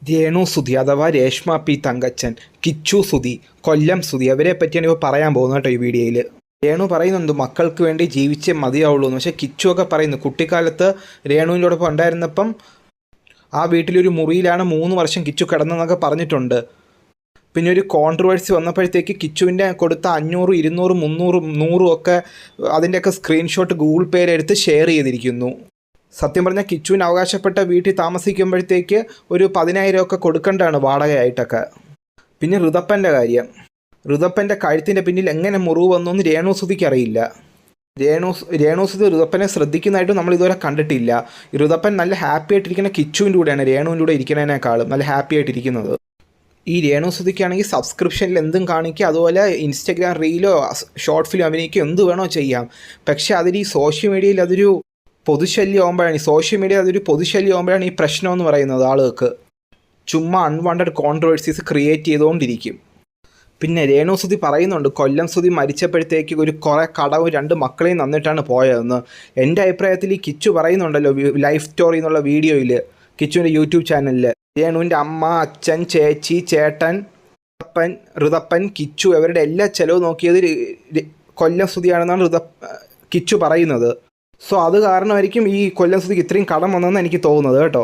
രേണു സുധി അഥവാ രേഷ്മ പി തങ്കച്ചൻ, കിച്ചു സുധി, കൊല്ലം സുധി അവരെ പറ്റിയാണ് ഇപ്പോൾ പറയാൻ പോകുന്നത് കേട്ടോ ഈ വീഡിയോയിൽ. രേണു പറയുന്നുണ്ട് മക്കൾക്ക് വേണ്ടി ജീവിച്ചേ മതിയാവുള്ളൂ എന്ന്. പക്ഷേ കിച്ചു ഒക്കെ പറയുന്നു കുട്ടിക്കാലത്ത് രേണുവിനോടൊപ്പം ഉണ്ടായിരുന്നപ്പം ആ വീട്ടിലൊരു മുറിയിലാണ് 3 വർഷം കിച്ചു കിടന്നതെന്നൊക്കെ പറഞ്ഞിട്ടുണ്ട്. പിന്നെ ഒരു കോൺട്രവേഴ്സി വന്നപ്പോഴത്തേക്ക് കിച്ചുവിൻ്റെ കൊടുത്ത 500, 200, 300, 100 ഒക്കെ അതിൻ്റെയൊക്കെ സ്ക്രീൻഷോട്ട് ഗൂഗിൾ പേയിലെടുത്ത് ഷെയർ ചെയ്തിരിക്കുന്നു. സത്യം പറഞ്ഞാൽ കിച്ചുവിന് അവകാശപ്പെട്ട വീട്ടിൽ താമസിക്കുമ്പോഴത്തേക്ക് ഒരു 10,000 ഒക്കെ കൊടുക്കേണ്ടതാണ് വാടകയായിട്ടൊക്കെ. പിന്നെ ഋതപ്പൻ്റെ കാര്യം, ഋതപ്പൻ്റെ കഴുത്തിൻ്റെ പിന്നിൽ എങ്ങനെ മുറിവ് വന്നൊന്നും രേണുസുധിക്ക് അറിയില്ല. രേണുസുധി ഋതപ്പനെ ശ്രദ്ധിക്കുന്നതായിട്ടും നമ്മൾ ഇതുവരെ കണ്ടിട്ടില്ല. ഋതപ്പൻ നല്ല ഹാപ്പി ആയിട്ടിരിക്കുന്ന കിച്ചുവിൻ്റെ കൂടെയാണ് രേണുവിൻ്റെ കൂടെ ഇരിക്കുന്നതിനേക്കാളും നല്ല ഹാപ്പി ആയിട്ടിരിക്കുന്നത്. ഈ രേണുസുധിക്കാണെങ്കിൽ സബ്സ്ക്രിപ്ഷനിൽ എന്തും കാണിക്കുക, അതുപോലെ ഇൻസ്റ്റഗ്രാം റീലോ ഷോർട്ട് ഫിലിം അഭിനയിക്കുകയോ എന്ത് വേണോ ചെയ്യാം. പക്ഷേ അതിൽ ഈ സോഷ്യൽ മീഡിയയിൽ അതൊരു പൊതുശല്യം ആകുമ്പോഴാണ് ഈ പ്രശ്നം എന്ന് പറയുന്നത്. ആളുകൾക്ക് ചുമ്മാ അൺവാണ്ടഡ് കോൺട്രവേഴ്സീസ് ക്രിയേറ്റ് ചെയ്തുകൊണ്ടിരിക്കും. പിന്നെ രേണുസുധി പറയുന്നുണ്ട് കൊല്ലം സുധി മരിച്ചപ്പോഴത്തേക്ക് കുറേ കടവും 2 മക്കളെയും തന്നിട്ടാണ് പോയതെന്ന്. എൻ്റെ അഭിപ്രായത്തിൽ ഈ കിച്ചു പറയുന്നുണ്ടല്ലോ ലൈഫ് സ്റ്റോറി എന്നുള്ള വീഡിയോയിൽ, കിച്ചുവിൻ്റെ യൂട്യൂബ് ചാനലിൽ, രേണുവിൻ്റെ അമ്മ, അച്ഛൻ, ചേച്ചി, ചേട്ടൻ, ഋതപ്പൻ, കിച്ചു ഇവരുടെ എല്ലാ ചിലവ് നോക്കിയത് കൊല്ലം സുധിയാണെന്നാണ് കിച്ചു പറയുന്നത്. സോ അത് കാരണമായിരിക്കും ഈ കൊല്ലം സുധിക്ക് ഇത്രയും കടം വന്നതെന്ന് എനിക്ക് തോന്നുന്നത് കേട്ടോ.